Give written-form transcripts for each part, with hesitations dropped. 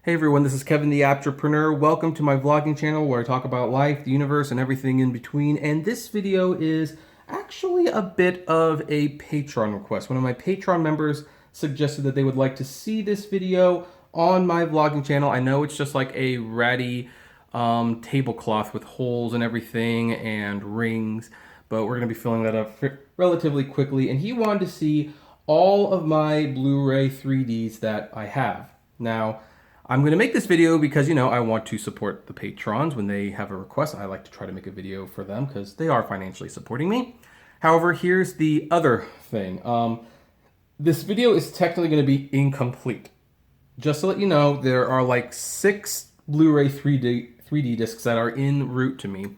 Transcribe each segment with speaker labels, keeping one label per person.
Speaker 1: Hey everyone, this is Kevin the Entrepreneur. Welcome to my vlogging channel where I talk about life, the universe, and everything in between. And this video is actually a bit of a Patreon request. One of my Patreon members suggested that they would like to see this video on my vlogging channel. I know it's just like a ratty tablecloth with holes and everything and rings, but we're going to be filling that up relatively quickly. And he wanted to see all of my Blu-ray 3Ds that I have. Now, I'm going to make this video because, you know, I want to support the patrons. When they have a request, I like to try to make a video for them because they are financially supporting me. However, here's the other thing. This video is technically going to be incomplete. Just to let you know, there are like 6 Blu-ray 3D discs that are en route to me.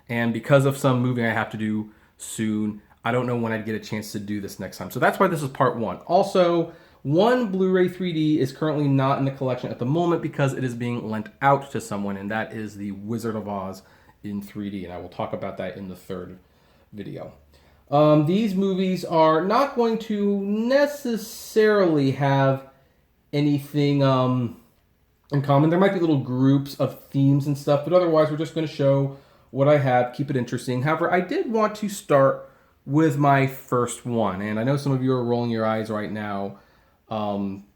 Speaker 1: And because of some moving I have to do soon, I don't know when I'd get a chance to do this next time. So that's why this is part 1. Also, one Blu-ray 3D is currently not in the collection at the moment because it is being lent out to someone, and that is the Wizard of Oz in 3D, and I will talk about that in the third video. These movies are not going to necessarily have anything in common. There might be little groups of themes and stuff, but otherwise we're just going to show what I have, keep it interesting. However, I did want to start with my first one, and I know some of you are rolling your eyes right now,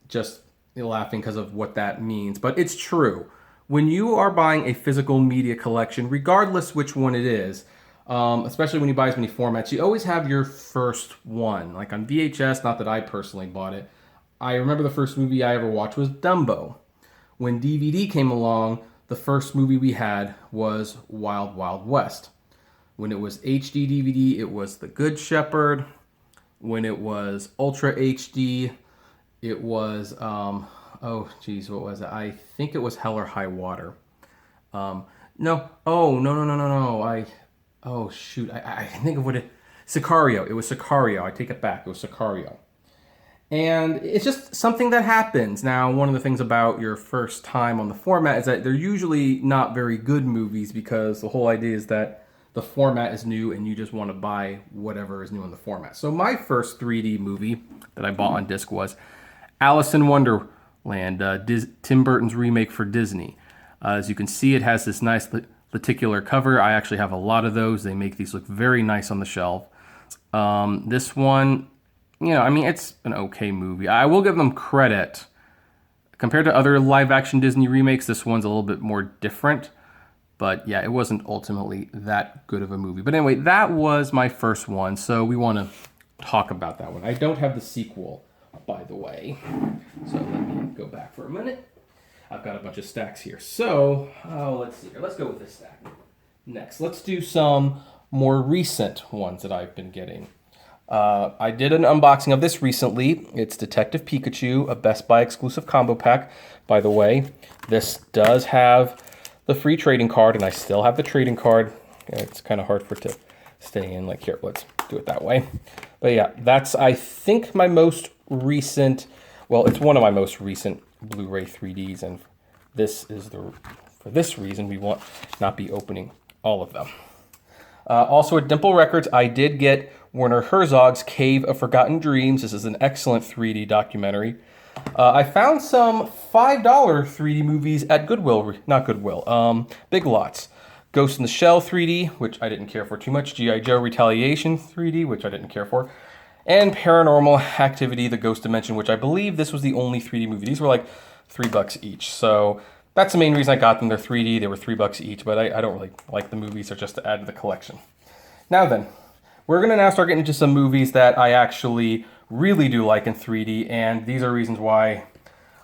Speaker 1: just laughing because of what that means. But it's true. When you are buying a physical media collection, regardless which one it is, especially when you buy as many formats, you always have your first one. Like on VHS, not that I personally bought it, I remember the first movie I ever watched was Dumbo. When DVD came along, the first movie we had was Wild Wild West. When it was HD DVD, it was The Good Shepherd. When it was Ultra HD, it was, oh geez, what was it? I think it was Hell or High Water. No, oh shoot, I think of what it, Sicario. It was Sicario. I take it back. It was Sicario. And it's just something that happens. Now, one of the things about your first time on the format is that they're usually not very good movies because the whole idea is that the format is new and you just want to buy whatever is new in the format. So my first 3D movie that I bought on disc was Alice in Wonderland, Tim Burton's remake for Disney. As you can see, it has this nice lenticular cover. I actually have a lot of those. They make these look very nice on the shelf. This one, you know, I mean, it's an okay movie. I will give them credit. Compared to other live-action Disney remakes, this one's a little bit more different. But yeah, it wasn't ultimately that good of a movie. But anyway, that was my first one, so we want to talk about that one. I don't have the sequel, by the way. So let me go back for a minute. I've got a bunch of stacks here. So, let's see here. Let's go with this stack. Next, let's do some more recent ones that I've been getting. I did an unboxing of this recently. It's Detective Pikachu, a Best Buy exclusive combo pack. By the way, this does have the free trading card, and I still have the trading card. It's kind of hard for it to stay in. Like, here, let's do it that way. But yeah, that's, I think, my most recent, well, it's one of my most recent Blu-ray 3Ds, and this is for this reason, we will not be opening all of them. Also at Dimple Records, I did get Werner Herzog's Cave of Forgotten Dreams. This is an excellent 3D documentary. I found some $5 3D movies at Goodwill, not Goodwill, Big Lots. Ghost in the Shell 3D, which I didn't care for too much. G.I. Joe Retaliation 3D, which I didn't care for. And Paranormal Activity, The Ghost Dimension, which I believe this was the only 3D movie. These were like $3 each. So that's the main reason I got them. They're 3D. They were $3 each, but I don't really like the movies. They're just to add to the collection. Now then, we're going to now start getting into some movies that I actually really do like in 3D, and these are reasons why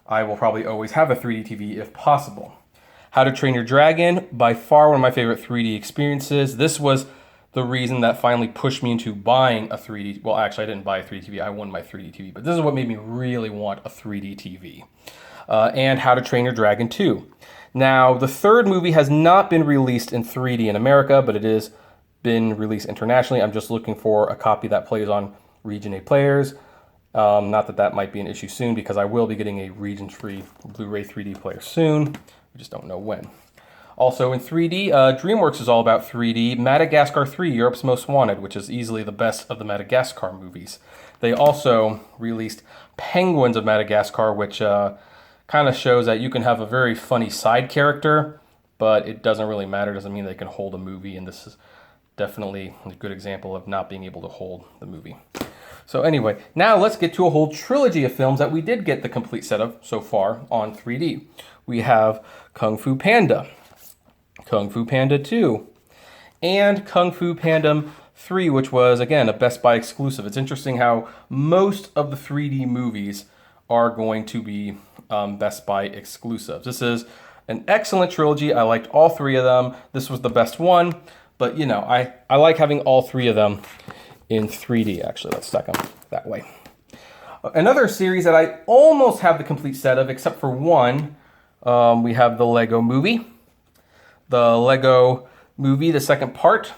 Speaker 1: I will probably always have a 3D TV if possible. How to Train Your Dragon, by far one of my favorite 3D experiences. This was the reason that finally pushed me into buying a 3D, well actually I didn't buy a 3D TV, I won my 3D TV, but this is what made me really want a 3D TV. And How to Train Your Dragon 2. Now, the third movie has not been released in 3D in America, but it has been released internationally. I'm just looking for a copy that plays on Region A players. Not that that might be an issue soon, because I will be getting a region-free Blu-ray 3D player soon. We just don't know when. Also in 3D, DreamWorks is all about 3D. Madagascar 3, Europe's Most Wanted, which is easily the best of the Madagascar movies. They also released Penguins of Madagascar, which kind of shows that you can have a very funny side character, but it doesn't really matter. It doesn't mean they can hold a movie, and this is definitely a good example of not being able to hold the movie. So anyway, now let's get to a whole trilogy of films that we did get the complete set of so far on 3D. We have Kung Fu Panda, Kung Fu Panda 2, and Kung Fu Panda 3, which was, again, a Best Buy exclusive. It's interesting how most of the 3D movies are going to be Best Buy exclusives. This is an excellent trilogy. I liked all three of them. This was the best one, but you know, I like having all three of them in 3D. Actually, let's stack them that way. Another series that I almost have the complete set of, except for one, we have the Lego Movie, the second part,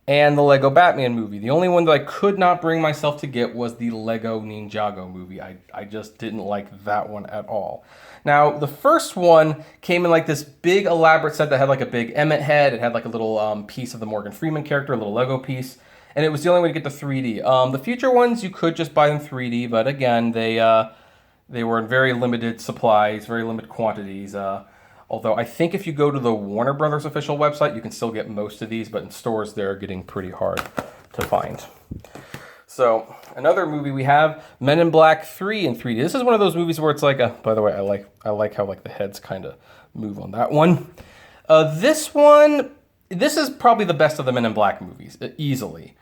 Speaker 1: and the Lego Batman movie. The only one that I could not bring myself to get was the Lego Ninjago movie. I just didn't like that one at all. Now, the first one came in like this big elaborate set that had like a big Emmett head. It had like a little piece of the Morgan Freeman character, a little Lego piece. And it was the only way to get the 3D. The future ones, you could just buy them 3D, but again, they were in very limited supplies, very limited quantities. Although I think if you go to the Warner Brothers official website, you can still get most of these, but in stores they're getting pretty hard to find. So another movie we have, Men in Black 3 in 3D. This is one of those movies where it's like by the way, I like how like the heads kind of move on that one. This is probably the best of the Men in Black movies, easily.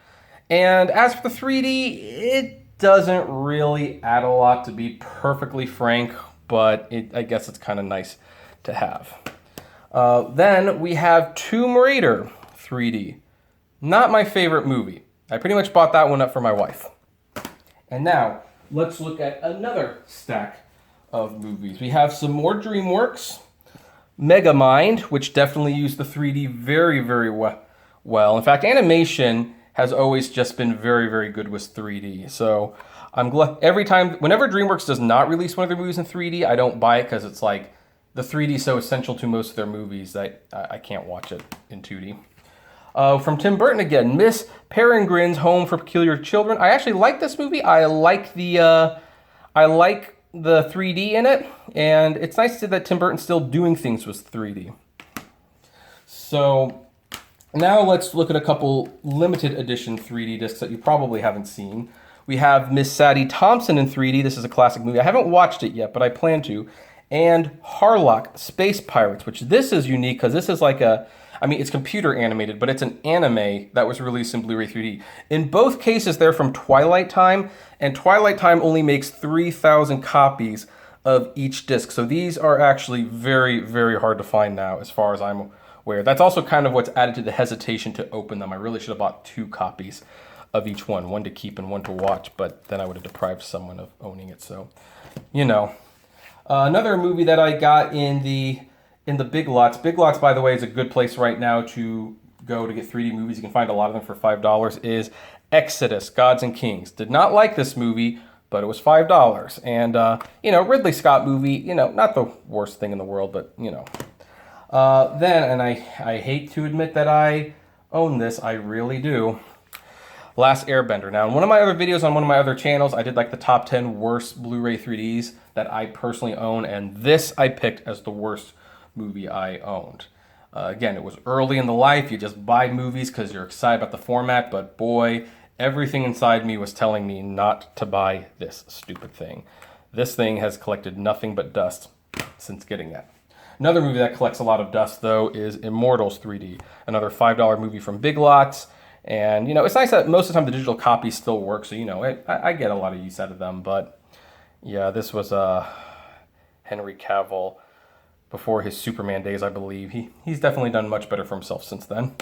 Speaker 1: And as for the 3D, it doesn't really add a lot, to be perfectly frank, but I guess it's kind of nice to have. Then we have Tomb Raider 3D. Not my favorite movie. I pretty much bought that one up for my wife. And now, let's look at another stack of movies. We have some more DreamWorks. MEGAMIND, which definitely used the 3D very, very well. In fact, animation has always just been very, very good with 3D. So I'm glad whenever DreamWorks does not release one of their movies in 3D, I don't buy it because it's like the 3D is so essential to most of their movies that I can't watch it in 2D. From Tim Burton again, Miss Peregrine's Home for Peculiar Children. I actually like this movie. I like the 3D in it, and it's nice to see that Tim Burton's still doing things with 3D. So now let's look at a couple limited edition 3D discs that you probably haven't seen. We have Miss Sadie Thompson in 3D. This is a classic movie. I haven't watched it yet, but I plan to. And Harlock, Space Pirates, which this is unique because this is like it's computer animated, but it's an anime that was released in Blu-ray 3D. In both cases, they're from Twilight Time, and Twilight Time only makes 3,000 copies of each disc. So these are actually very, very hard to find now, as far as I'm aware. That's also kind of what's added to the hesitation to open them. I really should have bought 2 copies of each one to keep and one to watch, but then I would have deprived someone of owning it. So, you know. Another movie that I got in the Big Lots. Big Lots, by the way, is a good place right now to go to get 3D movies. You can find a lot of them for $5. Is Exodus, Gods and Kings. Did not like this movie, but it was $5. And, Ridley Scott movie, not the worst thing in the world, but, Then, and I hate to admit that I own this, I really do. Last Airbender. Now, in one of my other videos on one of my other channels, I did like the top 10 worst Blu-ray 3Ds that I personally own, and this I picked as the worst movie I owned. Again, it was early in the life. You just buy movies because you're excited about the format, but boy, everything inside me was telling me not to buy this stupid thing. This thing has collected nothing but dust since getting that. Another movie that collects a lot of dust, though, is Immortals 3D, another $5 movie from Big Lots. And, it's nice that most of the time the digital copies still work, so, I get a lot of use out of them. But, yeah, this was Henry Cavill before his Superman days, I believe. He's definitely done much better for himself since then.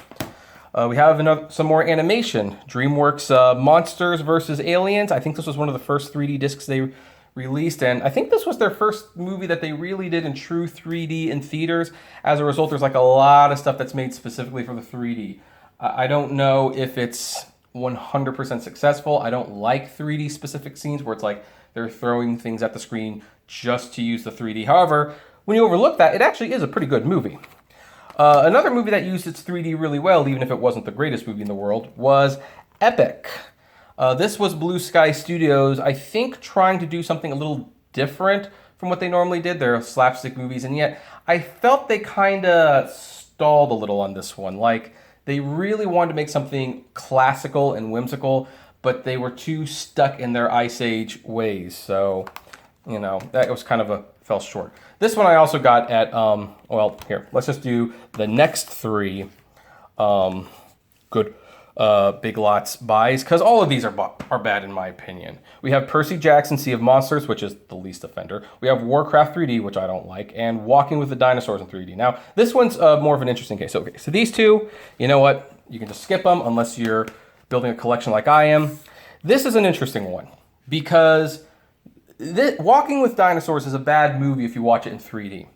Speaker 1: We have some more animation. DreamWorks Monsters vs. Aliens. I think this was one of the first 3D discs they released, and I think this was their first movie that they really did in true 3D in theaters. As a result, there's like a lot of stuff that's made specifically for the 3D. I don't know if it's 100% successful. I don't like 3D specific scenes where it's like they're throwing things at the screen just to use the 3D. However, when you overlook that, it actually is a pretty good movie. Another movie that used its 3D really well, even if it wasn't the greatest movie in the world, was Epic. This was Blue Sky Studios, I think, trying to do something a little different from what they normally did. They're slapstick movies, and yet I felt they kind of stalled a little on this one. Like, they really wanted to make something classical and whimsical, but they were too stuck in their Ice Age ways. So, you know, that was kind of fell short. This one I also got at, well, here, let's just do the next three good Big Lots buys, because all of these are bad in my opinion. We have Percy Jackson, Sea of Monsters, which is the least offender. We have Warcraft 3D, which I don't like, and Walking with the Dinosaurs in 3D. Now, this one's more of an interesting case. Okay, so these two, you know what? You can just skip them unless you're building a collection like I am. This is an interesting one because Walking with Dinosaurs is a bad movie if you watch it in 3D.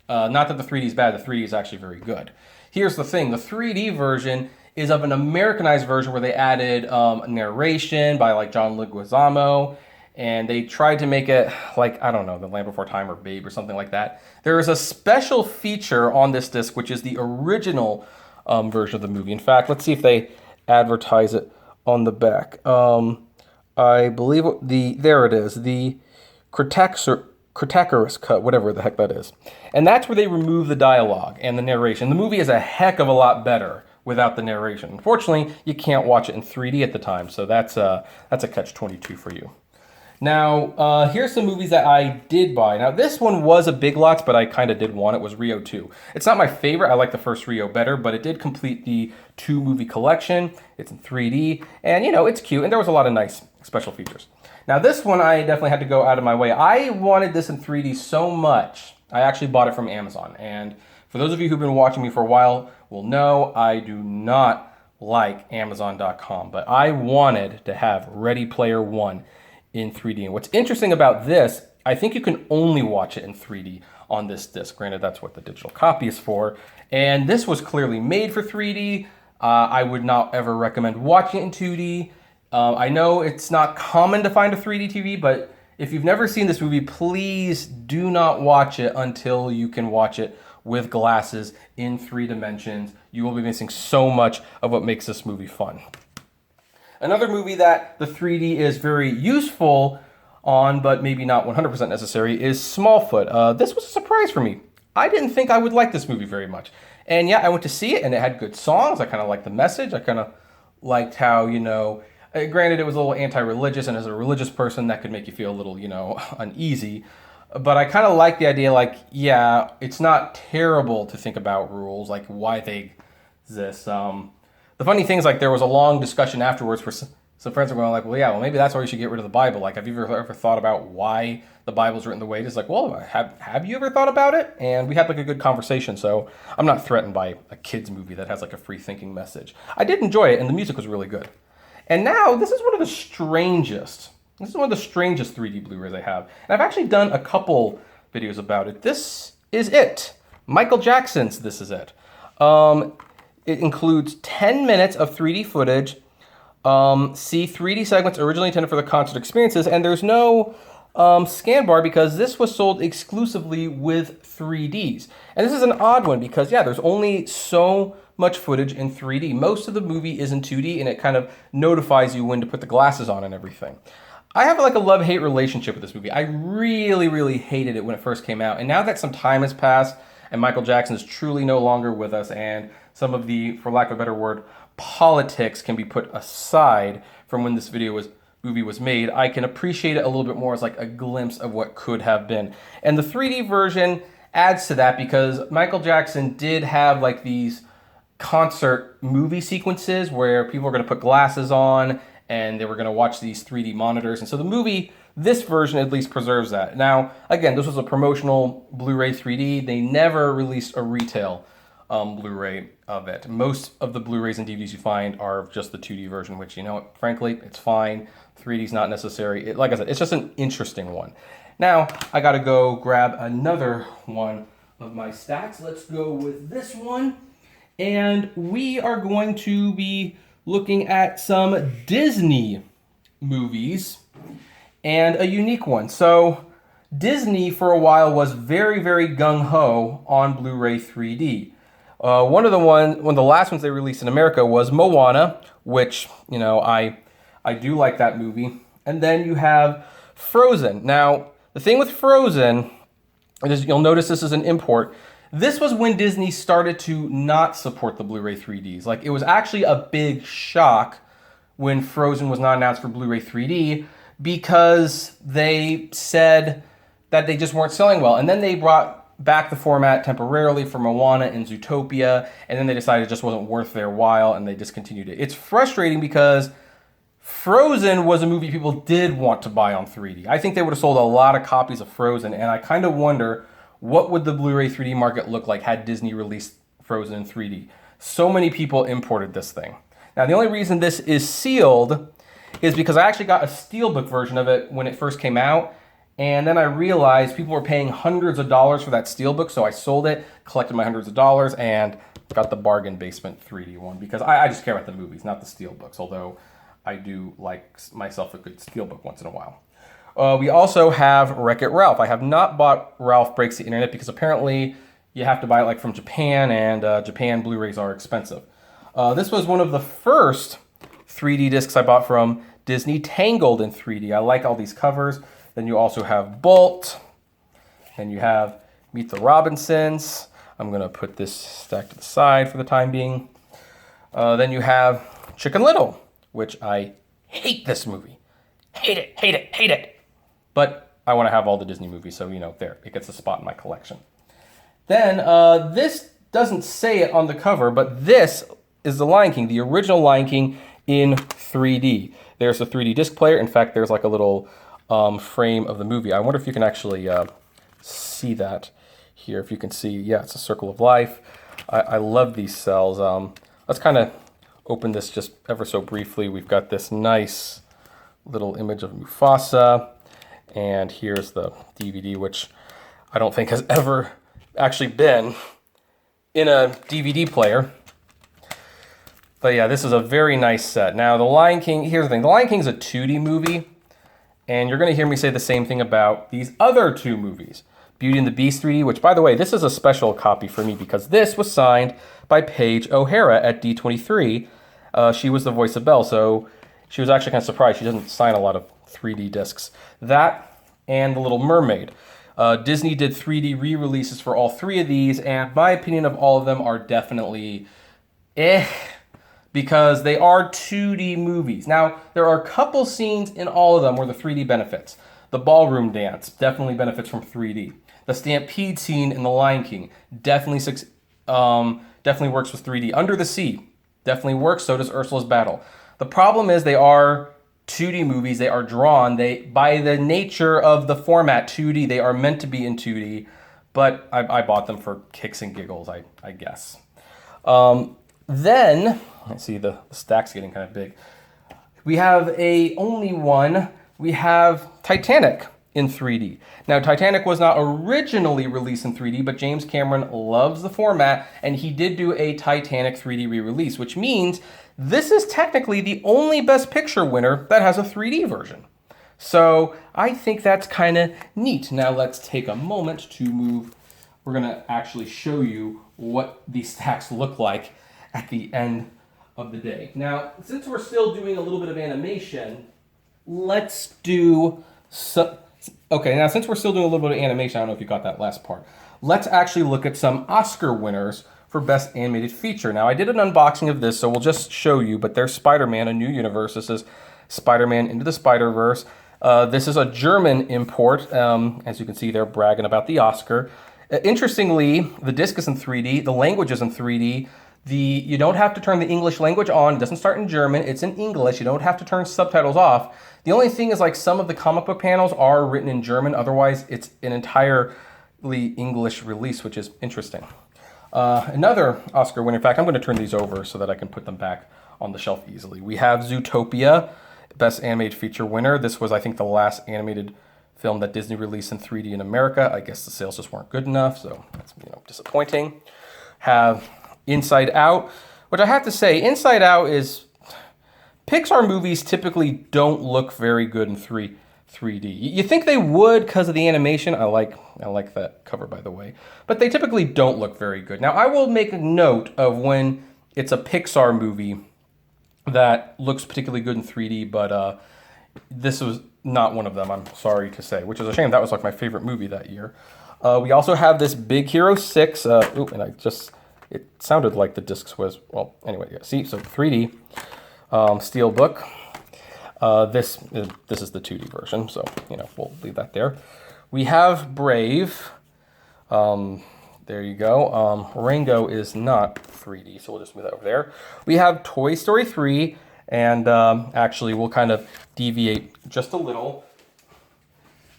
Speaker 1: Not that the 3D is bad, the 3D is actually very good. Here's the thing, the 3D version is of an Americanized version where they added narration by like John Leguizamo, and they tried to make it like, I don't know, The Land Before Time or Babe or something like that. There is a special feature on this disc, which is the original version of the movie. In fact, let's see if they advertise it on the back. I believe there it is, the Cretaceous cut, whatever the heck that is. And that's where they remove the dialogue and the narration. The movie is a heck of a lot better without the narration. Unfortunately, you can't watch it in 3D at the time, so that's a catch-22 for you. Now, here's some movies that I did buy. Now, this one was a Big Lots, but I kind of did want it. Was Rio 2. It's not my favorite. I like the first Rio better, but it did complete the 2-movie collection. It's in 3D, and, you know, it's cute, and there was a lot of nice special features. Now, this one I definitely had to go out of my way. I wanted this in 3D so much, I actually bought it from Amazon, and for those of you who've been watching me for a while will know I do not like Amazon.com, but I wanted to have Ready Player One in 3D. And what's interesting about this, I think you can only watch it in 3D on this disc. Granted, that's what the digital copy is for. And this was clearly made for 3D. I would not ever recommend watching it in 2D. I know it's not common to find a 3D TV, but if you've never seen this movie, please do not watch it until you can watch it with glasses in 3 dimensions. You will be missing so much of what makes this movie fun. Another movie that the 3D is very useful on, but maybe not 100% necessary, is Smallfoot. This was a surprise for me. I didn't think I would like this movie very much. And yeah, I went to see it, and it had good songs. I kind of liked the message. I kind of liked how, you know, granted it was a little anti-religious, and as a religious person, that could make you feel a little, you know, uneasy. But I kind of like the idea, like, yeah, it's not terrible to think about rules, like why they exist. The funny thing is, like, there was a long discussion afterwards where some friends were going like, well, yeah, well, maybe that's why we should get rid of the Bible. Like, have you ever thought about why the Bible's written the way it is? Like, well, have you ever thought about it? And we had like a good conversation, so I'm not threatened by a kid's movie that has like a free-thinking message. I did enjoy it, and the music was really good. And now, this is one of the strangest 3D Blu-rays I have. And I've actually done a couple videos about it. This is it. Michael Jackson's This Is It. It includes 10 minutes of 3D footage. See 3D segments originally intended for the concert experiences. And there's no scan bar because this was sold exclusively with 3Ds. And this is an odd one because, yeah, there's only so much footage in 3D. Most of the movie is in 2D, and it kind of notifies you when to put the glasses on and everything. I have like a love-hate relationship with this movie. I really, really hated it when it first came out. And now that some time has passed and Michael Jackson is truly no longer with us, and some of the, for lack of a better word, politics can be put aside from when this movie was made, I can appreciate it a little bit more as like a glimpse of what could have been. And the 3D version adds to that because Michael Jackson did have like these concert movie sequences where people are going to put glasses on and they were going to watch these 3D monitors. And so the movie, this version at least preserves that. Now, again, this was a promotional Blu-ray 3D. They never released a retail Blu-ray of it. Most of the Blu-rays and DVDs you find are just the 2D version, which, you know, frankly, it's fine. 3D's not necessary. Like I said, it's just an interesting one. Now, I got to go grab another one of my stacks. Let's go with this one. And we are going to be looking at some Disney movies and a unique one. So Disney for a while was very, very gung-ho on Blu-ray 3D. One of the last ones they released in America was Moana, which, you know, I do like that movie. And then you have Frozen. Now, the thing with Frozen, You'll notice this is an import. This was when Disney started to not support the Blu-ray 3Ds. Like, it was actually a big shock when Frozen was not announced for Blu-ray 3D because they said that they just weren't selling well. And then they brought back the format temporarily for Moana and Zootopia, and then they decided it just wasn't worth their while, and they discontinued it. It's frustrating because Frozen was a movie people did want to buy on 3D. I think they would have sold a lot of copies of Frozen, and I kind of wonder what would the Blu-ray 3D market look like had Disney released Frozen in 3D. So many people imported this thing. Now, the only reason this is sealed is because I actually got a steelbook version of it when it first came out, and then I realized people were paying hundreds of dollars for that steelbook, so I sold it, collected my hundreds of dollars, and got the bargain basement 3D one because I just care about the movies, not the steelbooks, although I do like myself a good steelbook once in a while. We also have Wreck-It Ralph. I have not bought Ralph Breaks the Internet because apparently you have to buy it like from Japan, and Japan Blu-rays are expensive. This was one of the first 3D discs I bought from Disney, Tangled in 3D. I like all these covers. Then you also have Bolt, and you have Meet the Robinsons. I'm gonna put this stack to the side for the time being. Then you have Chicken Little, which I hate this movie. Hate it, hate it, hate it. But I wanna have all the Disney movies, so there, it gets a spot in my collection. Then this doesn't say it on the cover, but this is the Lion King, the original Lion King in 3D. There's a 3D disc player. In fact, there's like a little frame of the movie. I wonder if you can actually see that here. If you can see, yeah, it's a circle of life. I love these cells. Let's kind of open this just ever so briefly. We've got this nice little image of Mufasa, and here's the DVD, which I don't think has ever actually been in a DVD player. But yeah, this is a very nice set. Now, The Lion King, here's the thing. The Lion King is a 2D movie, and you're going to hear me say the same thing about these other two movies. Beauty and the Beast 3D, which, by the way, this is a special copy for me because this was signed by Paige O'Hara at D23. She was the voice of Belle, so she was actually kind of surprised. She doesn't sign a lot of 3D discs. That and The Little Mermaid. Disney did 3D re-releases for all three of these, and my opinion of all of them are definitely because they are 2D movies. Now, there are a couple scenes in all of them where the 3D benefits. The ballroom dance definitely benefits from 3D. The stampede scene in The Lion King definitely works with 3D. Under the Sea definitely works, so does Ursula's Battle. The problem is they are 2D movies. They are drawn. By the nature of the format, 2D, they are meant to be in 2D, but I bought them for kicks and giggles, I guess. Then, I see the stack's getting kind of big. We have only one. We have Titanic in 3D. Now, Titanic was not originally released in 3D, but James Cameron loves the format, and he did do a Titanic 3D re-release, which means this is technically the only Best Picture winner that has a 3D version. So I think that's kind of neat. Now let's take a moment to move. We're going to actually show you what these stacks look like at the end of the day. Now, since we're still doing a little bit of animation, let's do some... Okay, now since we're still doing a little bit of animation, I don't know if you got that last part. Let's actually look at some Oscar winners for Best Animated Feature. Now, I did an unboxing of this, so we'll just show you, but there's Spider-Man, A New Universe. This is Spider-Man Into the Spider-Verse. This is a German import. As you can see, they're bragging about the Oscar. Interestingly, the disc is in 3D, the language is in 3D. You don't have to turn the English language on. It doesn't start in German. It's in English. You don't have to turn subtitles off. The only thing is, like, some of the comic book panels are written in German. Otherwise, it's an entirely English release, which is interesting. Another Oscar winner. In fact, I'm going to turn these over so that I can put them back on the shelf easily. We have Zootopia, Best Animated Feature winner. This was, I think, the last animated film that Disney released in 3D in America. I guess the sales just weren't good enough, so that's disappointing. Have Inside Out, which I have to say, Inside Out is... Pixar movies typically don't look very good in 3D. You think they would because of the animation. I like that cover, by the way. But they typically don't look very good. Now, I will make a note of when it's a Pixar movie that looks particularly good in 3D, but this was not one of them, I'm sorry to say, which is a shame. That was like my favorite movie that year. We also have this Big Hero 6. Ooh, and it sounded like the discs was, well, anyway, yeah, see, so 3D Steelbook. This is the 2D version, so, you know, we'll leave that there. We have Brave. There you go. Rango is not 3D, so we'll just move that over there. We have Toy Story 3, and actually we'll kind of deviate just a little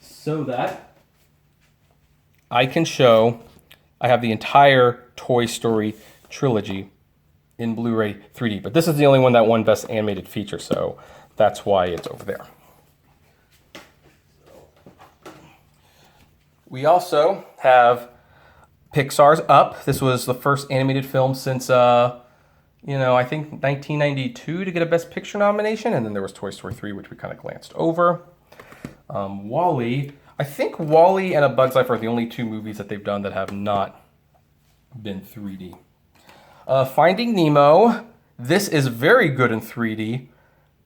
Speaker 1: so that I can show I have the entire Toy Story trilogy in Blu-ray 3D, but this is the only one that won Best Animated Feature, so that's why it's over there. We also have Pixar's Up. This was the first animated film since, you know, I think 1992 to get a Best Picture nomination, and then there was Toy Story 3, which we kind of glanced over. WALL-E. I think WALL-E and A Bug's Life are the only two movies that they've done that have not been 3D. Finding Nemo. This is very good in 3D.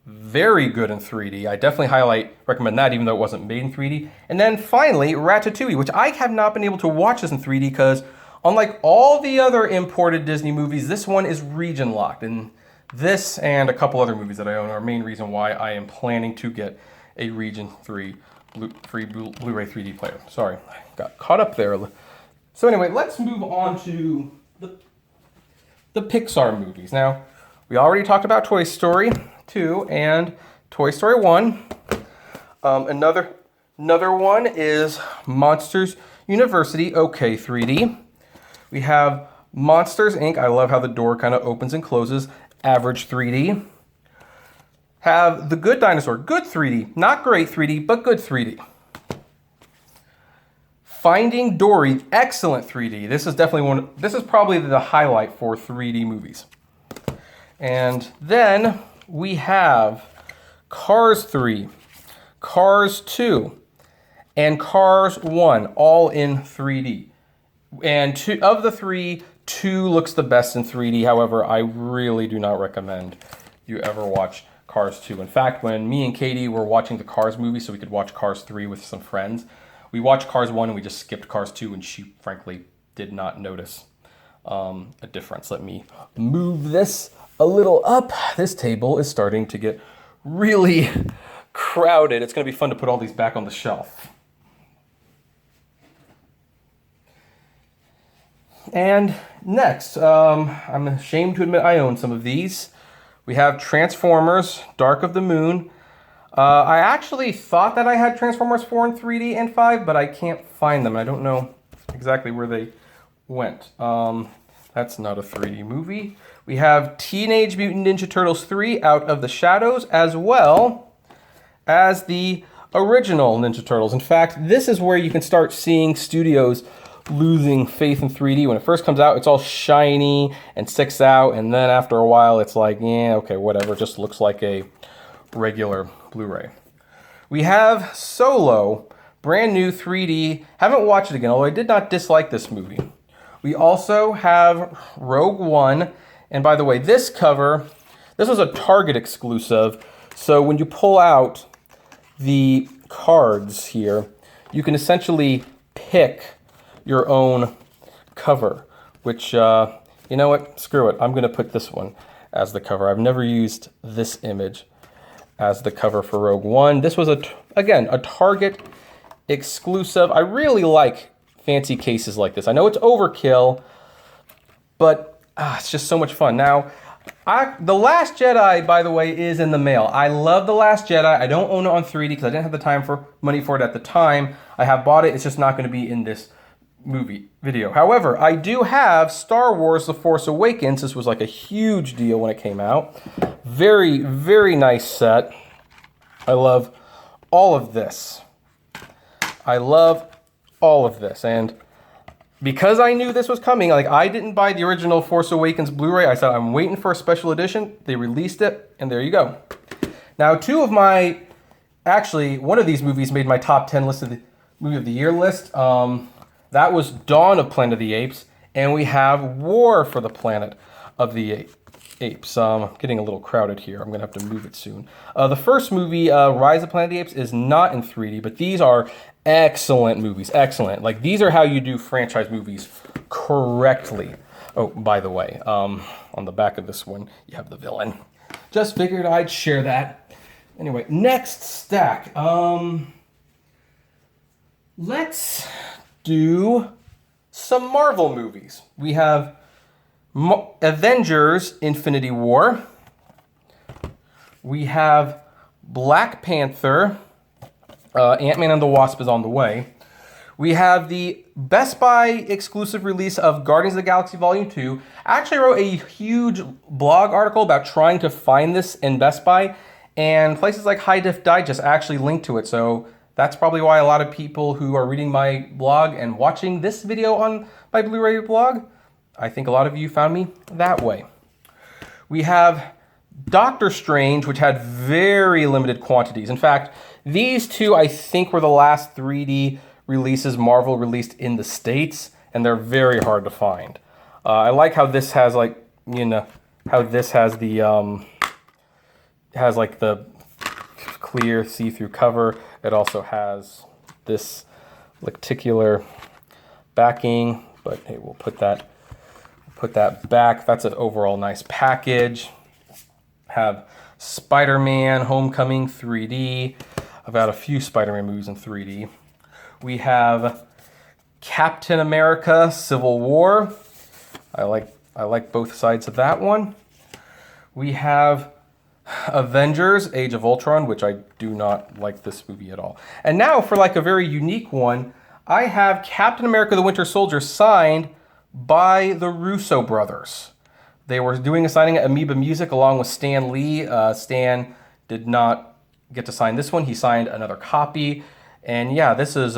Speaker 1: Very good in 3D. I definitely recommend that, even though it wasn't made in 3D. And then finally, Ratatouille, which I have not been able to watch this in 3D because unlike all the other imported Disney movies, this one is region locked. And this and a couple other movies that I own are main reason why I am planning to get a Region 3 free Blu-ray 3D player. Sorry, I got caught up there. So anyway, let's move on to the Pixar movies. Now, we already talked about Toy Story 2 and Toy Story 1. Another one is Monsters University OK 3D. We have Monsters Inc. I love how the door kind of opens and closes. Average 3D. Have The Good Dinosaur, good 3D. Not great 3D, but good 3D. Finding Dory, excellent 3D. This is definitely this is probably the highlight for 3D movies. And then we have Cars 3, Cars 2, and Cars 1, all in 3D. And of the three, 2 looks the best in 3D. However, I really do not recommend you ever watch Cars 2. In fact, when me and Katie were watching the Cars movie so we could watch Cars 3 with some friends, we watched Cars 1 and we just skipped Cars 2, and she frankly did not notice a difference. Let me move this a little up. This table is starting to get really crowded. It's going to be fun to put all these back on the shelf. And next, I'm ashamed to admit I own some of these. We have Transformers, Dark of the Moon. I actually thought that I had Transformers 4 in 3D and 5, but I can't find them. I don't know exactly where they went. That's not a 3D movie. We have Teenage Mutant Ninja Turtles 3, Out of the Shadows, as well as the original Ninja Turtles. In fact, this is where you can start seeing studios losing faith in 3D. When it first comes out, it's all shiny and sticks out, and then after a while, it's like, yeah, okay, whatever. It just looks like a regular Blu-ray. We have Solo, brand new 3D. Haven't watched it again, although I did not dislike this movie. We also have Rogue One, and by the way, this cover, this was a Target exclusive, so when you pull out the cards here, you can essentially pick your own cover, which, you know what, screw it. I'm going to put this one as the cover. I've never used this image as the cover for Rogue One. This was, again, a Target exclusive. I really like fancy cases like this. I know it's overkill, but it's just so much fun. Now, The Last Jedi, by the way, is in the mail. I love The Last Jedi. I don't own it on 3D because I didn't have the money for it at the time. I have bought it. It's just not going to be in this video. However, I do have Star Wars The Force Awakens. This was like a huge deal when it came out. Very, very nice set. I love all of this. I love all of this. And because I knew this was coming, like, I didn't buy the original Force Awakens Blu-ray. I said, I'm waiting for a special edition. They released it, and there you go. Now, actually, one of these movies made my top 10 list of the movie of the year list. That was Dawn of Planet of the Apes, and we have War for the Planet of the Apes. Getting a little crowded here. I'm going to have to move it soon. The first movie, Rise of Planet of the Apes, is not in 3D, but these are Excellent movies, excellent. Like, these are how you do franchise movies correctly. Oh, by the way, on the back of this one, you have the villain. Just figured I'd share that. Anyway, next stack. Let's do some Marvel movies. We have Avengers: Infinity War. We have Black Panther. Ant-Man and the Wasp is on the way. We have the Best Buy exclusive release of Guardians of the Galaxy Volume 2. I actually wrote a huge blog article about trying to find this in Best Buy, and places like High Diff Digest actually linked to it, so that's probably why a lot of people who are reading my blog and watching this video on my BluRay blog, I think a lot of you found me that way. We have Doctor Strange, which had very limited quantities. In fact, these two I think were the last 3D releases Marvel released in the States, and they're very hard to find. I like how this has, like, you know, how this has the the clear see-through cover. It also has this lenticular backing, but hey, we'll put that back. That's an overall nice package. Have Spider-Man Homecoming 3D. I've got a few Spider-Man movies in 3D. We have Captain America Civil War. I like both sides of that one. We have Avengers Age of Ultron, which I do not like this movie at all. And now for like a very unique one, I have Captain America the Winter Soldier signed by the Russo brothers. They were doing a signing at Amoeba Music along with Stan Lee. Stan did not get to sign this one. He signed another copy. And yeah, this is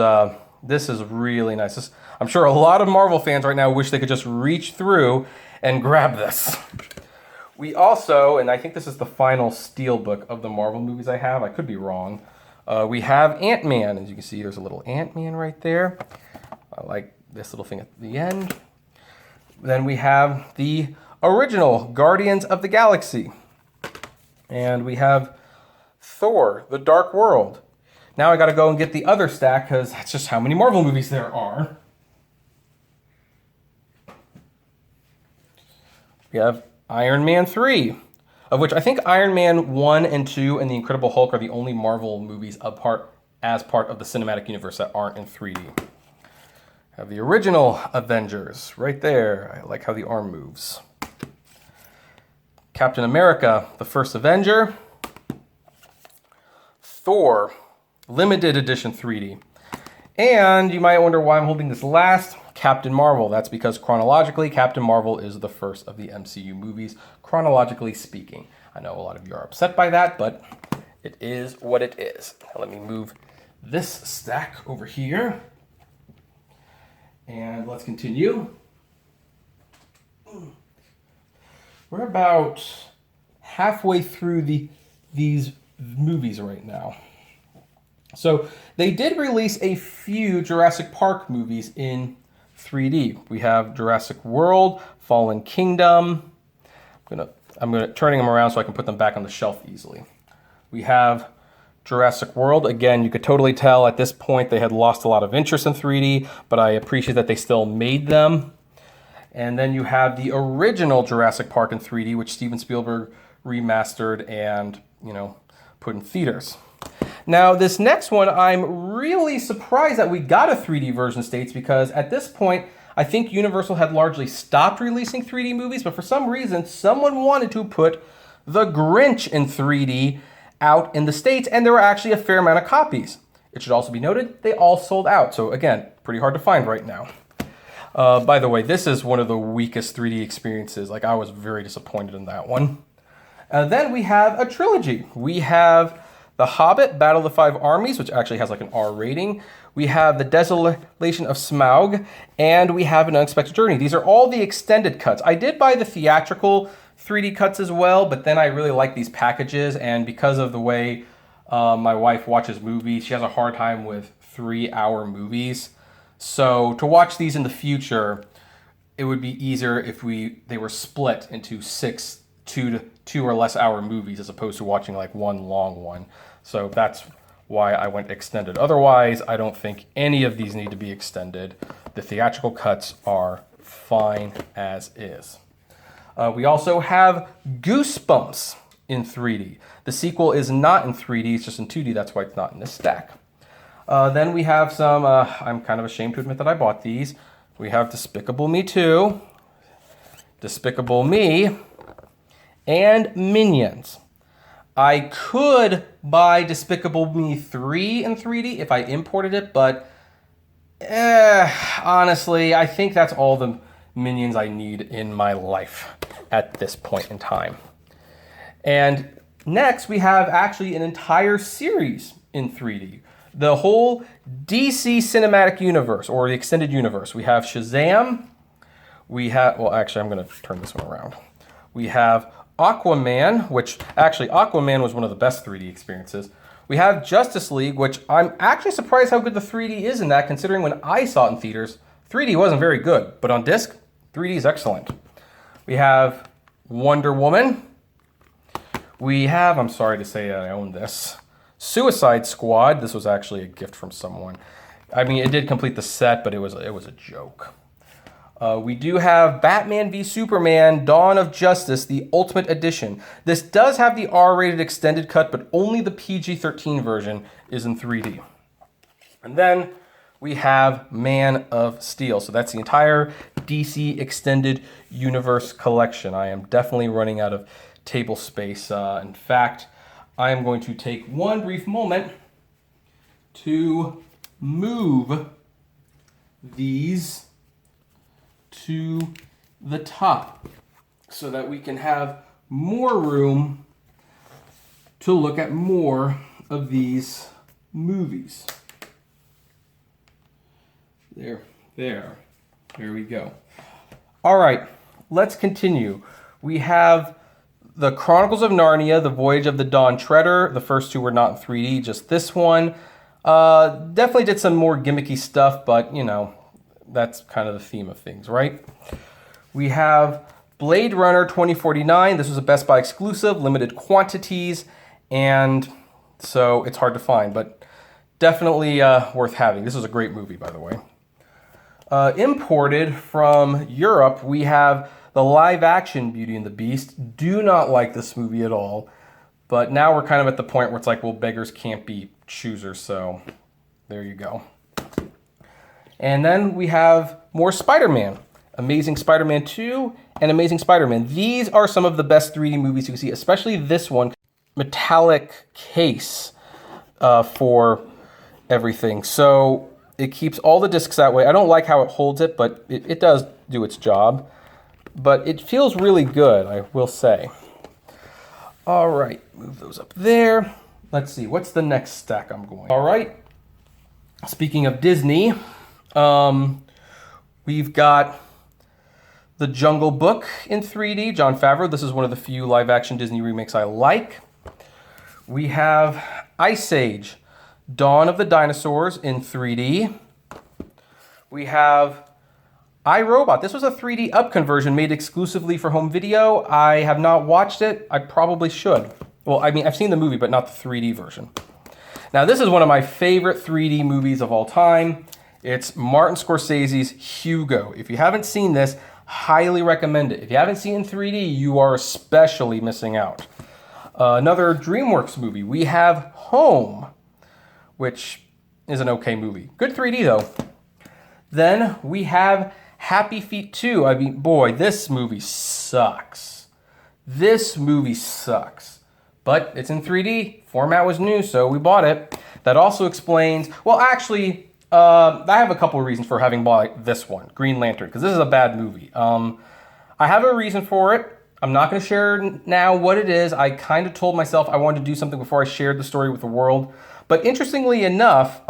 Speaker 1: really nice. I'm sure a lot of Marvel fans right now wish they could just reach through and grab this. We also, and I think this is the final steelbook of the Marvel movies I have. I could be wrong. We have Ant-Man. As you can see, there's a little Ant-Man right there. I like this little thing at the end. Then we have the original Guardians of the Galaxy. And we have Thor, The Dark World. Now I gotta go and get the other stack because that's just how many Marvel movies there are. We have Iron Man 3, of which I think Iron Man 1 and 2 and The Incredible Hulk are the only Marvel movies as part of the cinematic universe that aren't in 3D. Have the original Avengers right there. I like how the arm moves. Captain America, the first Avenger. Thor, limited edition 3D. And you might wonder why I'm holding this last, Captain Marvel. That's because chronologically, Captain Marvel is the first of the MCU movies, chronologically speaking. I know a lot of you are upset by that, but it is what it is. Now let me move this stack over here. And let's continue. We're about halfway through these movies right now. So they did release a few Jurassic Park movies in 3D. We have Jurassic World, Fallen Kingdom. I'm gonna turning them around so I can put them back on the shelf easily. We have Jurassic World. Again, you could totally tell at this point they had lost a lot of interest in 3D, but I appreciate that they still made them. And then you have the original Jurassic Park in 3D, which Steven Spielberg remastered and, put in theaters. Now, this next one, I'm really surprised that we got a 3D version in States because at this point, I think Universal had largely stopped releasing 3D movies, but for some reason, someone wanted to put The Grinch in 3D out in the States, and there were actually a fair amount of copies. It should also be noted, they all sold out. So again, pretty hard to find right now. By the way, this is one of the weakest 3D experiences. Like, I was very disappointed in that one. Then we have a trilogy. We have The Hobbit, Battle of the Five Armies, which actually has like an R rating. We have The Desolation of Smaug, and we have An Unexpected Journey. These are all the extended cuts. I did buy the theatrical 3D cuts as well, but then I really like these packages, and because of the way my wife watches movies, she has a hard time with 3-hour movies. So to watch these in the future, it would be easier if they were split into 6 2 or less hour movies as opposed to watching like one long one. So that's why I went extended. Otherwise, I don't think any of these need to be extended. The theatrical cuts are fine as is. We also have Goosebumps in 3D. The sequel is not in 3D, it's just in 2D, that's why it's not in this stack. Then we have some, I'm kind of ashamed to admit that I bought these. We have Despicable Me 2, Despicable Me, and Minions. I could buy Despicable Me 3 in 3D if I imported it, but honestly, I think that's all the Minions I need in my life at this point in time. And next, we have actually an entire series in 3D. The whole DC Cinematic Universe, or the Extended Universe. We have Shazam. We have, well, actually, I'm going to turn this one around. We have Aquaman, which actually Aquaman was one of the best 3D experiences. We have Justice League, which I'm actually surprised how good the 3D is in that, considering when I saw it in theaters, 3D wasn't very good, but on disc, 3D is excellent. We have Wonder Woman. We have, I'm sorry to say I own this, Suicide Squad. This was actually a gift from someone. I mean, it did complete the set, but it was a joke. We do have Batman v Superman, Dawn of Justice, the Ultimate Edition. This does have the R-rated extended cut, but only the PG-13 version is in 3D. And then we have Man of Steel. So that's the entire DC Extended Universe collection. I am definitely running out of table space. In fact, I am going to take one brief moment to move these to the top so that we can have more room to look at more of these movies. There we go. All right, let's continue. We have the Chronicles of Narnia, The Voyage of the Dawn Treader. The first two were not in 3D, just this one. Definitely did some more gimmicky stuff, but you know, that's kind of the theme of things, right? We have Blade Runner 2049. This was a Best Buy exclusive, limited quantities, and so it's hard to find, but definitely worth having. This is a great movie, by the way. Imported from Europe, we have the live-action Beauty and the Beast. Do not like this movie at all, but now we're kind of at the point where it's like, well, beggars can't be choosers, so there you go. And then we have more Spider-Man. Amazing Spider-Man 2 and Amazing Spider-Man. These are some of the best 3D movies you can see, especially this one. Metallic case for everything. So it keeps all the discs that way. I don't like how it holds it, but it does do its job. But it feels really good, I will say. All right, move those up there. Let's see, what's the next stack I'm going? All right, speaking of Disney, we've got The Jungle Book in 3D, Jon Favreau. This is one of the few live-action Disney remakes I like. We have Ice Age, Dawn of the Dinosaurs in 3D. We have iRobot. This was a 3D up conversion made exclusively for home video. I have not watched it. I probably should. Well, I mean, I've seen the movie, but not the 3D version. Now, this is one of my favorite 3D movies of all time. It's Martin Scorsese's Hugo. If you haven't seen this, highly recommend it. If you haven't seen it in 3D, you are especially missing out. Another DreamWorks movie. We have Home, which is an okay movie. Good 3D, though. Then we have Happy Feet 2. I mean, boy, this movie sucks. This movie sucks. But it's in 3D. Format was new, so we bought it. That also explains... Well, actually, I have a couple of reasons for having bought this one, Green Lantern, because this is a bad movie. I have a reason for it. I'm not going to share now what it is. I kind of told myself I wanted to do something before I shared the story with the world. But interestingly enough,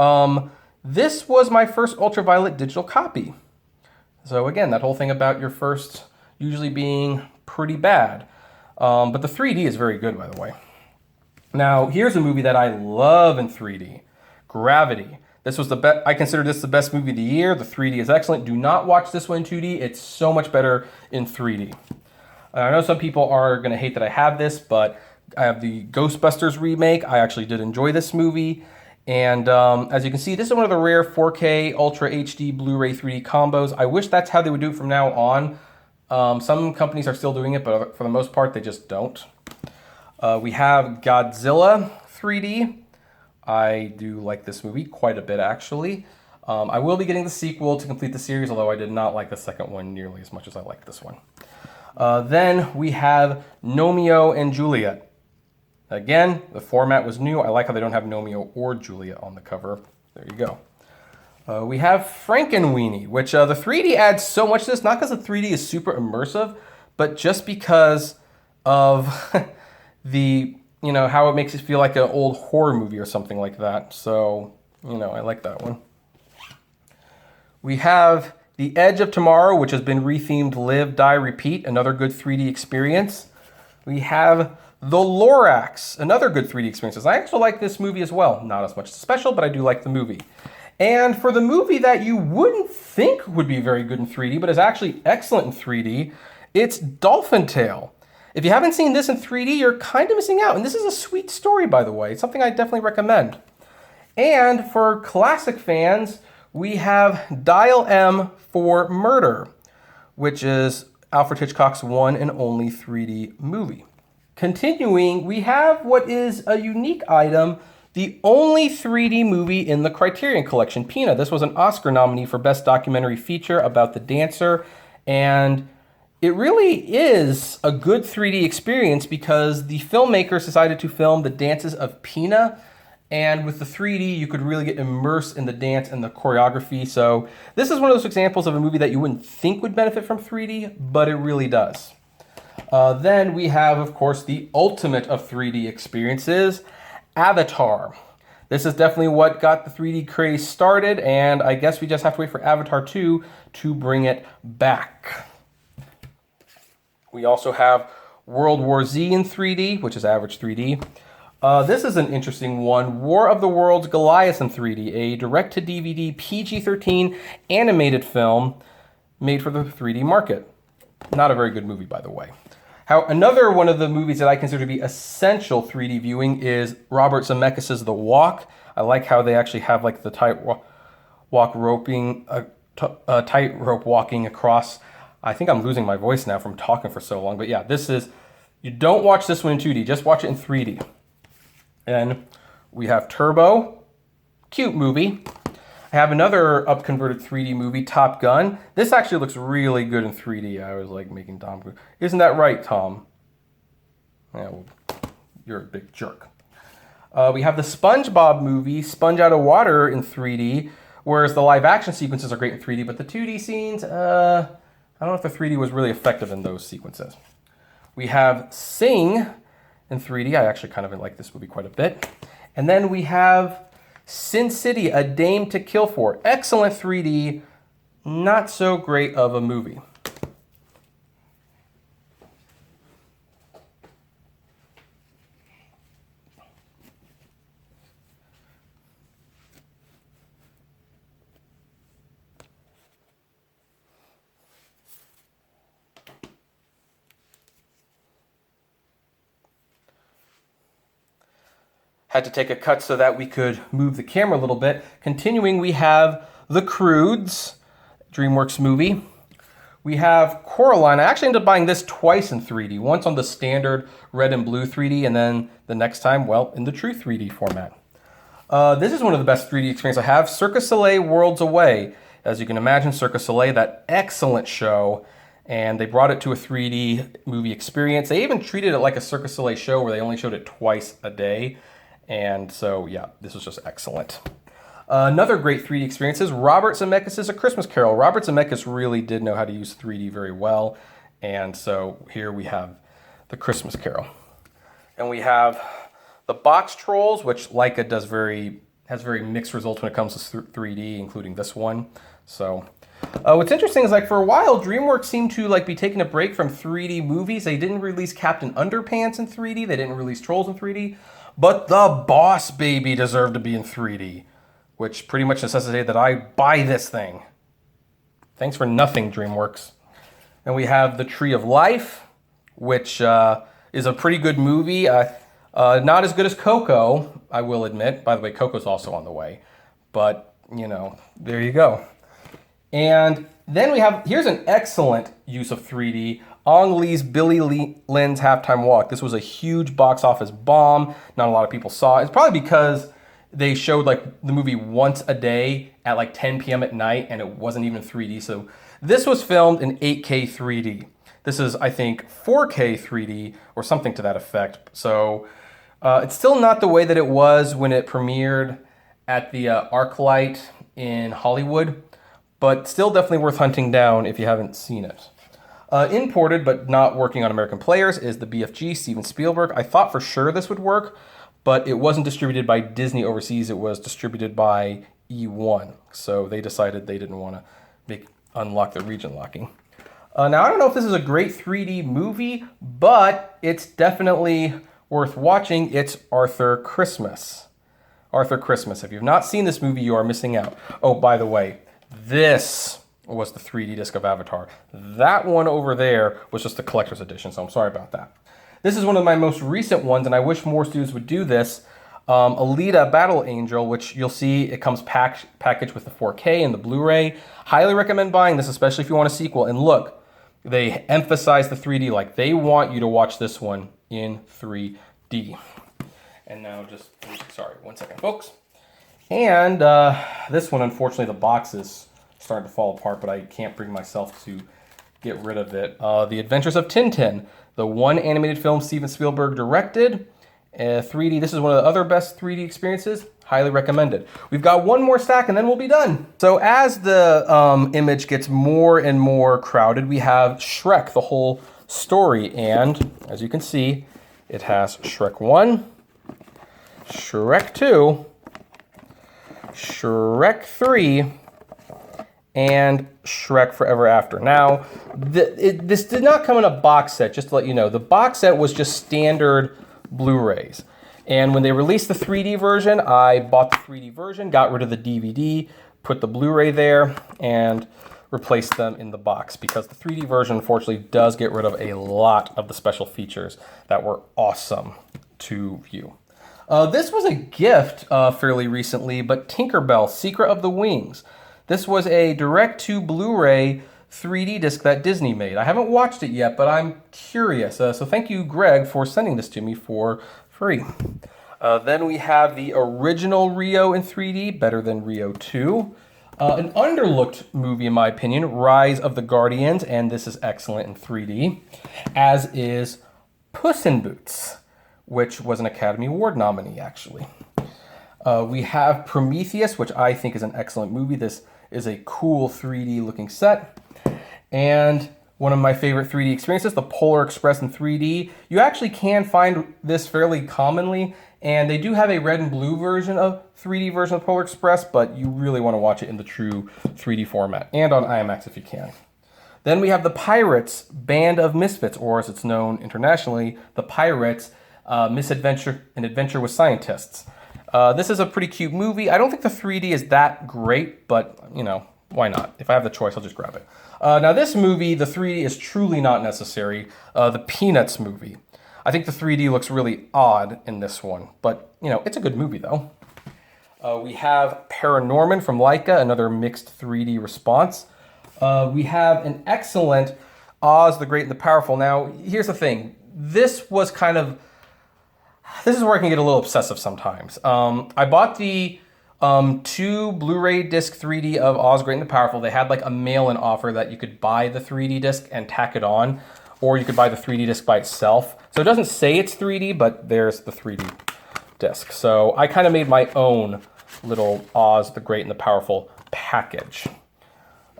Speaker 1: this was my first Ultraviolet digital copy. So again, that whole thing about your first usually being pretty bad. But the 3D is very good, by the way. Now, here's a movie that I love in 3D. Gravity. This was the best. I consider this the best movie of the year. The 3D is excellent. Do not watch this one in 2D. It's so much better in 3D. I know some people are going to hate that I have this, but I have the Ghostbusters remake. I actually did enjoy this movie. And as you can see, this is one of the rare 4K Ultra HD Blu-ray 3D combos. I wish that's how they would do it from now on. Some companies are still doing it, but for the most part, they just don't. We have Godzilla 3D. I do like this movie quite a bit, actually. I will be getting the sequel to complete the series, although I did not like the second one nearly as much as I liked this one. Then we have Romeo and Juliet. Again, the format was new. I like how they don't have Romeo or Juliet on the cover. There you go. We have Frankenweenie, which the 3D adds so much to this, not because the 3D is super immersive, but just because of the, how it makes it feel like an old horror movie or something like that. So, I like that one. We have The Edge of Tomorrow, which has been rethemed Live, Die, Repeat, another good 3D experience. We have The LORAX, another good 3D experience. I actually like this movie as well. Not as much special, but I do like the movie. And for the movie that you wouldn't think would be very good in 3D, but is actually excellent in 3D, it's Dolphin Tale. If you haven't seen this in 3D, you're kind of missing out. And this is a sweet story, by the way. It's something I definitely recommend. And for classic fans, we have Dial M for Murder, which is Alfred Hitchcock's one and only 3D movie. Continuing, we have what is a unique item, the only 3D movie in the Criterion Collection, Pina. This was an Oscar nominee for Best Documentary Feature about the dancer, and it really is a good 3D experience because the filmmakers decided to film the dances of Pina, and with the 3D, you could really get immersed in the dance and the choreography. So this is one of those examples of a movie that you wouldn't think would benefit from 3D, but it really does. Then we have, of course, the ultimate of 3D experiences, Avatar. This is definitely what got the 3D craze started, and I guess we just have to wait for Avatar 2 to bring it back. We also have World War Z in 3D, which is average 3D. This is an interesting one, War of the Worlds Goliath in 3D, a direct-to-DVD PG-13 animated film made for the 3D market. Not a very good movie, by the way. Another one of the movies that I consider to be essential 3D viewing is Robert Zemeckis' The Walk. I like how they actually have like the tightrope walking across. I think I'm losing my voice now from talking for so long, but yeah, you don't watch this one in 2D, just watch it in 3D. And we have Turbo, cute movie. I have another up-converted 3D movie, Top Gun. This actually looks really good in 3D. I was like making Tom. Isn't that right, Tom? Yeah, well, you're a big jerk. We have the SpongeBob movie, Sponge Out of Water in 3D, whereas the live-action sequences are great in 3D, but the 2D scenes, I don't know if the 3D was really effective in those sequences. We have Sing in 3D. I actually kind of like this movie quite a bit. And then we have Sin City, A Dame to Kill For. Excellent 3D, not so great of a movie. Had to take a cut so that we could move the camera a little bit. Continuing, we have The Croods, DreamWorks movie. We have Coraline. I actually ended up buying this twice in 3D. Once on the standard red and blue 3D, and then the next time, well, in the true 3D format. This is one of the best 3D experiences I have. Cirque du Soleil Worlds Away. As you can imagine, Cirque du Soleil, that excellent show, and they brought it to a 3D movie experience. They even treated it like a Cirque du Soleil show where they only showed it twice a day. And so, yeah, this was just excellent. Another great 3D experience is Robert Zemeckis' A Christmas Carol. Robert Zemeckis really did know how to use 3D very well. And so here we have The Christmas Carol. And we have the Box Trolls, which Leica has very mixed results when it comes to 3D, including this one. So what's interesting is like for a while, DreamWorks seemed to like be taking a break from 3D movies. They didn't release Captain Underpants in 3D. They didn't release Trolls in 3D. But The Boss Baby deserved to be in 3D, which pretty much necessitated that I buy this thing. Thanks for nothing, DreamWorks. And we have The Tree of Life, which is a pretty good movie. Not as good as Coco, I will admit. By the way, Coco's also on the way. But, you know, there you go. And then we have, here's an excellent use of 3D. Ang Lee's Billy Lynn's Halftime Walk. This was a huge box office bomb. Not a lot of people saw it. It's probably because they showed like the movie once a day at like 10 p.m. at night, and it wasn't even 3D. So this was filmed in 8K 3D. This is, I think, 4K 3D or something to that effect. So it's still not the way that it was when it premiered at the ArcLight in Hollywood, but still definitely worth hunting down if you haven't seen it. Imported but not working on American players is the BFG, Steven Spielberg. I thought for sure this would work, but it wasn't distributed by Disney overseas. It was distributed by E1. So they decided they didn't want to unlock the region locking. Now, I don't know if this is a great 3D movie, but it's definitely worth watching. It's Arthur Christmas. Arthur Christmas. If you've not seen this movie, you are missing out. Oh, by the way, this was the 3D disc of Avatar. That one over there was just the collector's edition, so I'm sorry about that. This is one of my most recent ones, and I wish more studios would do this. Alita Battle Angel, which you'll see it comes packaged with the 4K and the Blu-ray. Highly recommend buying this, especially if you want a sequel. And look, they emphasize the 3D, like they want you to watch this one in 3D. And now sorry, 1 second, folks. And this one, unfortunately, the box is starting to fall apart, but I can't bring myself to get rid of it. The Adventures of Tintin, the one animated film Steven Spielberg directed. 3D, this is one of the other best 3D experiences. Highly recommended. We've got one more stack and then we'll be done. So as the image gets more and more crowded, we have Shrek, the whole story. And as you can see, it has Shrek 1, Shrek 2, Shrek 3, and Shrek Forever After. Now, this did not come in a box set, just to let you know. The box set was just standard Blu-rays. And when they released the 3D version, I bought the 3D version, got rid of the DVD, put the Blu-ray there, and replaced them in the box, because the 3D version, unfortunately, does get rid of a lot of the special features that were awesome to view. This was a gift fairly recently, but Tinkerbell, Secret of the Wings. This was a direct-to Blu-ray 3D disc that Disney made. I haven't watched it yet, but I'm curious. So thank you, Greg, for sending this to me for free. Then we have the original Rio in 3D, better than Rio 2. An underlooked movie, in my opinion, Rise of the Guardians, and this is excellent in 3D, as is Puss in Boots, which was an Academy Award nominee, actually. We have Prometheus, which I think is an excellent movie. This is a cool 3D looking set. And one of my favorite 3D experiences, the Polar Express in 3D. You actually can find this fairly commonly, and they do have a red and blue version of 3D version of Polar Express, but you really want to watch it in the true 3D format, and on IMAX if you can. Then we have the Pirates Band of Misfits, or as it's known internationally, the Pirates Misadventure and Adventure with Scientists. This is a pretty cute movie. I don't think the 3D is that great, but, you know, why not? If I have the choice, I'll just grab it. Now this movie, the 3D is truly not necessary. The Peanuts movie. I think the 3D looks really odd in this one, but, you know, it's a good movie, though. We have Paranorman from Laika, another mixed 3D response. We have an excellent Oz the Great and the Powerful. Now, here's the thing. This is where I can get a little obsessive sometimes. I bought the 2 Blu-ray disc 3D of Oz Great and the Powerful. They had like a mail-in offer that you could buy the 3D disc and tack it on, or you could buy the 3D disc by itself. So it doesn't say it's 3D, but there's the 3D disc. So I kind of made my own little Oz the Great and the Powerful package.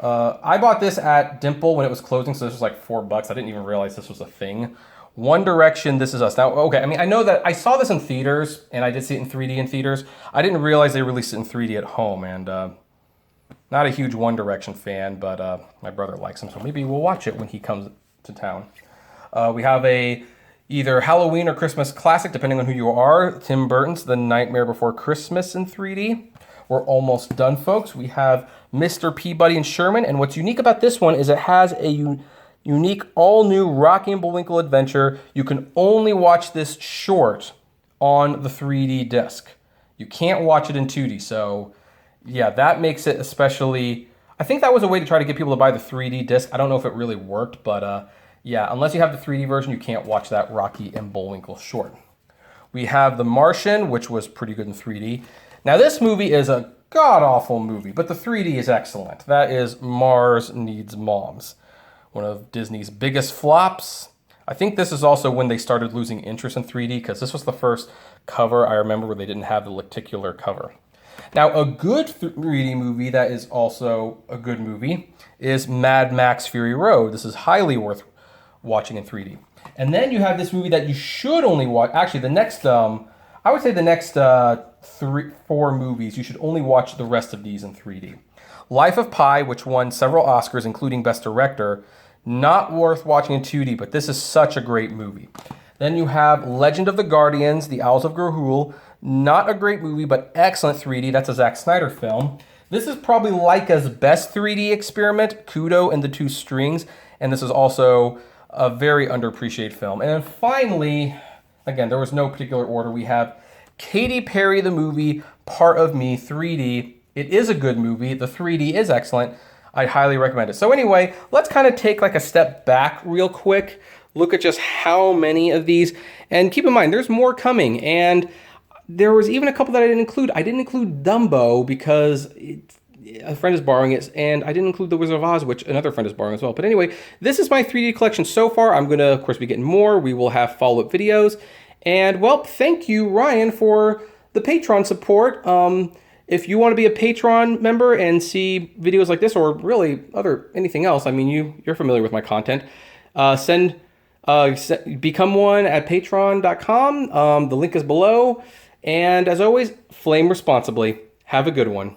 Speaker 1: I bought this at Dimple when it was closing, so this was like $4. I didn't even realize this was a thing. One Direction, This Is Us. Now, okay, I mean, I know that I saw this in theaters, and I did see it in 3D in theaters. I didn't realize they released it in 3D at home, and not a huge One Direction fan, but my brother likes him, so maybe we'll watch it when he comes to town. We have either Halloween or Christmas classic, depending on who you are. Tim Burton's The Nightmare Before Christmas in 3D. We're almost done, folks. We have Mr. Peabody and Sherman, and what's unique about this one is it has a unique all-new Rocky and Bullwinkle adventure. You can only watch this short on the 3D disc. You can't watch it in 2D. So yeah, that makes it especially... I think that was a way to try to get people to buy the 3D disc. I don't know if it really worked, but yeah, unless you have the 3D version, you can't watch that Rocky and Bullwinkle short. We have The Martian, which was pretty good in 3D. Now this movie is a god-awful movie, but the 3D is excellent. That is Mars Needs Moms, one of Disney's biggest flops. I think this is also when they started losing interest in 3D, because this was the first cover I remember where they didn't have the lenticular cover. Now, a good 3D movie that is also a good movie is Mad Max Fury Road. This is highly worth watching in 3D. And then you have this movie that you should only watch. Actually, the next, I would say the next 4 movies, you should only watch the rest of these in 3D. Life of Pi, which won several Oscars, including Best Director, not worth watching in 2D, but this is such a great movie. Then you have Legend of the Guardians, The Owls of Ga'Hoole. Not a great movie, but excellent 3D. That's a Zack Snyder film. This is probably Laika's best 3D experiment, Kudo and the Two Strings, and this is also a very underappreciated film. And then finally, again, there was no particular order, we have Katy Perry the movie, Part of Me 3D. It is a good movie. The 3D is excellent. I highly recommend it. So anyway, let's kind of take like a step back real quick, look at just how many of these, and keep in mind, there's more coming, and there was even a couple that I didn't include. I didn't include Dumbo because a friend is borrowing it, and I didn't include The Wizard of Oz, which another friend is borrowing as well. But anyway, this is my 3D collection so far. I'm going to, of course, be getting more. We will have follow-up videos. And, well, thank you, Ryan, for the Patreon support. If you want to be a Patreon member and see videos like this, or really anything else, I mean, you're familiar with my content, become one at patreon.com. The link is below. And as always, flame responsibly. Have a good one.